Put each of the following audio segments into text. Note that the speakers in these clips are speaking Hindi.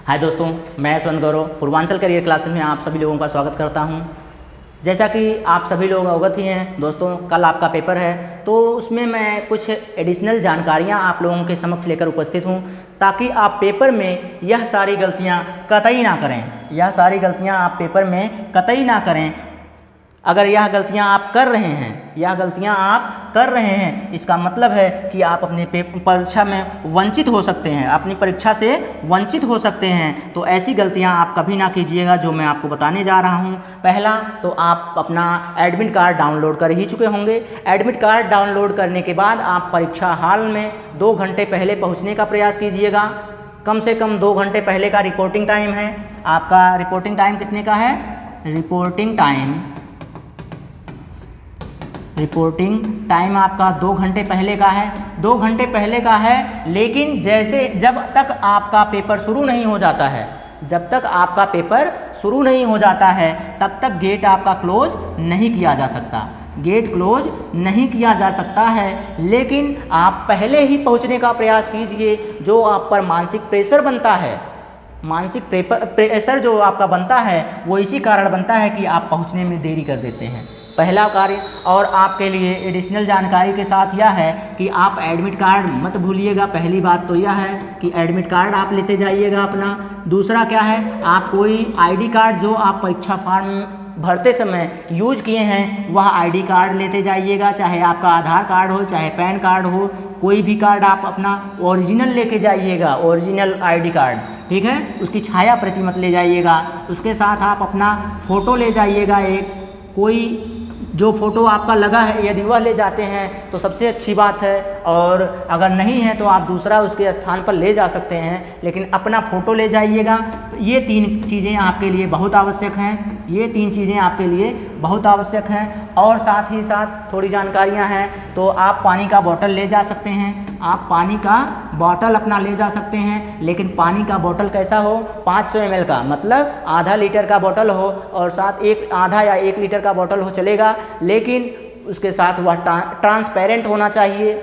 हाय दोस्तों, मैं यशवंत गौरव पूर्वांचल करियर क्लासेस में आप सभी लोगों का स्वागत करता हूं। जैसा कि आप सभी लोग अवगत ही हैं दोस्तों, कल आपका पेपर है तो उसमें मैं कुछ एडिशनल जानकारियां आप लोगों के समक्ष लेकर उपस्थित हूं, ताकि आप पेपर में यह सारी गलतियां कतई ना करें। यह सारी गलतियां आप पेपर में कतई ना करें। अगर यह गलतियां आप कर रहे हैं, इसका मतलब है कि आप अपने परीक्षा में वंचित हो सकते हैं, अपनी परीक्षा से वंचित हो सकते हैं। तो ऐसी गलतियां आप कभी ना कीजिएगा जो मैं आपको बताने जा रहा हूं। पहला तो आप अपना एडमिट कार्ड डाउनलोड कर ही चुके होंगे। एडमिट कार्ड डाउनलोड करने के बाद आप परीक्षा हॉल में 2 घंटे पहले पहुँचने का प्रयास कीजिएगा। कम से कम 2 घंटे पहले का रिपोर्टिंग टाइम है। आपका रिपोर्टिंग टाइम कितने का है? रिपोर्टिंग टाइम आपका 2 घंटे पहले का है। 2 घंटे पहले का है, लेकिन जब तक आपका पेपर शुरू नहीं हो जाता है, तब तक गेट आपका क्लोज नहीं किया जा सकता है। लेकिन आप पहले ही पहुंचने का प्रयास कीजिए। जो आप पर मानसिक प्रेशर जो आपका बनता है, वो इसी कारण बनता है कि आप पहुंचने में देरी कर देते हैं। पहला कार्य, और आपके लिए एडिशनल जानकारी के साथ यह है कि आप एडमिट कार्ड मत भूलिएगा। पहली बात तो यह है कि एडमिट कार्ड आप लेते जाइएगा अपना। दूसरा क्या है, आप कोई आईडी कार्ड जो आप परीक्षा फॉर्म भरते समय यूज किए हैं, वह आईडी कार्ड लेते जाइएगा। चाहे आपका आधार कार्ड हो, चाहे पैन कार्ड हो, कोई भी कार्ड आप अपना ओरिजिनल लेके जाइएगा, ओरिजिनल आईडी कार्ड, ठीक है। उसकी छाया प्रति मत ले जाइएगा। उसके साथ आप अपना फ़ोटो ले जाइएगा। कोई जो फ़ोटो आपका लगा है, यदि वह ले जाते हैं तो सबसे अच्छी बात है, और अगर नहीं है तो आप दूसरा उसके स्थान पर ले जा सकते हैं, लेकिन अपना फ़ोटो ले जाइएगा। ये 3 चीज़ें आपके लिए बहुत आवश्यक हैं। और साथ ही साथ थोड़ी जानकारियां हैं, तो आप पानी का बोतल ले जा सकते हैं। आप पानी का बोतल अपना ले जा सकते हैं, लेकिन पानी का बोतल कैसा हो? 500 ml का, मतलब आधा लीटर का बोतल हो, और साथ आधा या 1 लीटर का बोतल हो चलेगा, लेकिन उसके साथ वह ट्रांसपेरेंट होना चाहिए,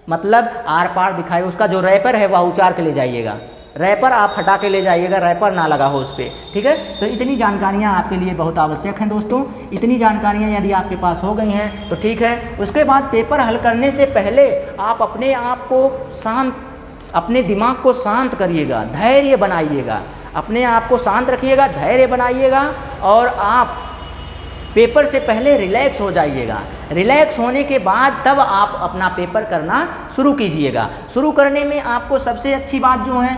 मतलब आर पार दिखाए। उसका जो रैपर है वह उतार के ले जाइएगा। रैपर आप हटा के ले जाइएगा, रैपर ना लगा हो उस पर, ठीक है। तो इतनी जानकारियाँ आपके लिए बहुत आवश्यक हैं दोस्तों। इतनी जानकारियाँ यदि आपके पास हो गई हैं तो ठीक है। उसके बाद पेपर हल करने से पहले आप अपने दिमाग को शांत करिएगा, धैर्य बनाइएगा। अपने आप को शांत रखिएगा, धैर्य बनाइएगा, और आप पेपर से पहले रिलैक्स हो जाइएगा। रिलैक्स होने के बाद तब आप अपना पेपर करना शुरू कीजिएगा। शुरू करने में आपको सबसे अच्छी बात जो है,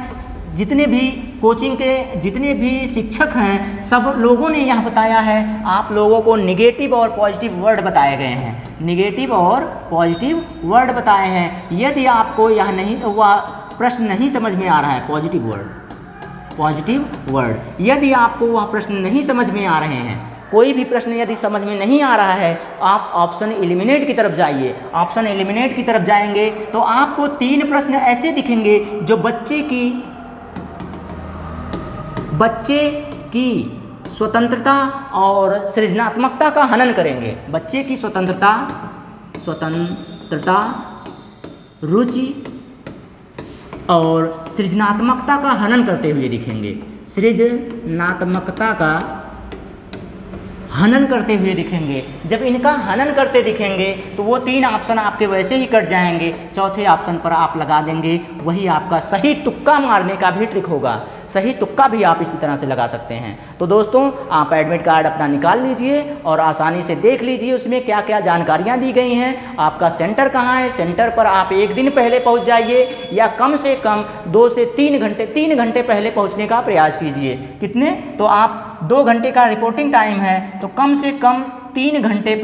जितने भी कोचिंग के जितने भी शिक्षक हैं, सब लोगों ने यह बताया है, आप लोगों को निगेटिव और पॉजिटिव वर्ड बताए गए हैं। यदि आपको वह प्रश्न नहीं समझ में आ रहा है, पॉजिटिव वर्ड, यदि आपको वह प्रश्न नहीं समझ में आ रहे हैं, कोई भी प्रश्न यदि समझ में नहीं आ रहा है, आप ऑप्शन एलिमिनेट की तरफ जाइए। ऑप्शन एलिमिनेट की तरफ जाएंगे तो आपको 3 प्रश्न ऐसे दिखेंगे जो बच्चे की स्वतंत्रता और सृजनात्मकता का हनन करेंगे। बच्चे की स्वतंत्रता, रुचि और सृजनात्मकता का हनन करते हुए दिखेंगे। जब इनका हनन करते दिखेंगे तो वो 3 ऑप्शन आपके वैसे ही कट जाएंगे। चौथे ऑप्शन पर आप लगा देंगे। वही आपका सही तुक्का मारने का भी ट्रिक होगा। सही तुक्का भी आप इसी तरह से लगा सकते हैं। तो दोस्तों, आप एडमिट कार्ड अपना निकाल लीजिए और आसानी से देख लीजिए उसमें क्या क्या जानकारियाँ दी गई हैं। आपका सेंटर कहाँ है? सेंटर पर आप 1 दिन पहले पहुँच जाइए, या कम से कम 2 से 3 घंटे पहले पहुँचने का प्रयास कीजिए। कितने? तो आप 2 घंटे का रिपोर्टिंग टाइम है, तो कम से कम 3 घंटे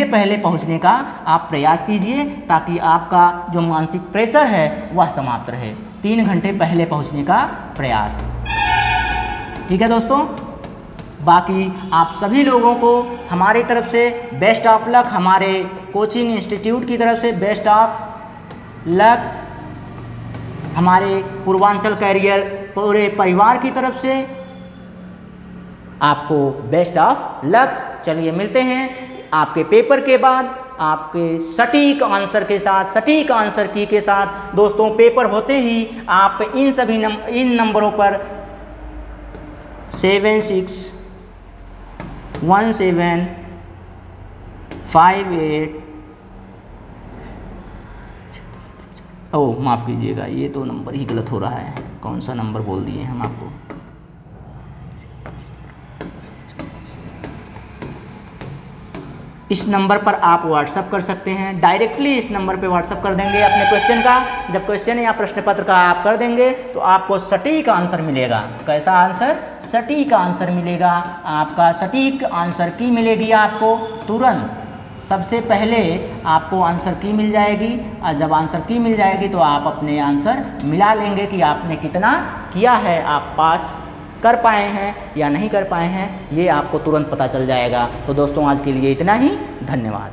पहले पहुंचने का आप प्रयास कीजिए, ताकि आपका जो मानसिक प्रेशर है वह समाप्त रहे। 3 घंटे पहले पहुंचने का प्रयास, ठीक है दोस्तों। बाकी आप सभी लोगों को हमारी तरफ से बेस्ट ऑफ लक, हमारे कोचिंग इंस्टीट्यूट की तरफ से बेस्ट ऑफ लक, हमारे पूर्वांचल कैरियर पूरे परिवार की तरफ से आपको बेस्ट ऑफ लक। चलिए मिलते हैं आपके पेपर के बाद आपके सटीक आंसर के साथ, सटीक आंसर की के साथ दोस्तों पेपर होते ही आप इन नंबरों पर 761758 ओह माफ़ कीजिएगा, ये तो नंबर ही गलत हो रहा है, कौन सा नंबर बोल दिए हम आपको। इस नंबर पर आप व्हाट्सअप कर सकते हैं, डायरेक्टली इस नंबर पे व्हाट्सअप कर देंगे अपने क्वेश्चन का। जब क्वेश्चन या प्रश्न पत्र का आप कर देंगे तो आपको सटीक आंसर मिलेगा। कैसा आंसर? सटीक आंसर मिलेगा। आपका सटीक आंसर की मिलेगी आपको तुरंत। सबसे पहले आपको आंसर की मिल जाएगी, और जब आंसर की मिल जाएगी तो आप अपने आंसर मिला लेंगे कि आपने कितना किया है, आप पास कर पाए हैं या नहीं कर पाए हैं, ये आपको तुरंत पता चल जाएगा। तो दोस्तों आज के लिए इतना ही, धन्यवाद।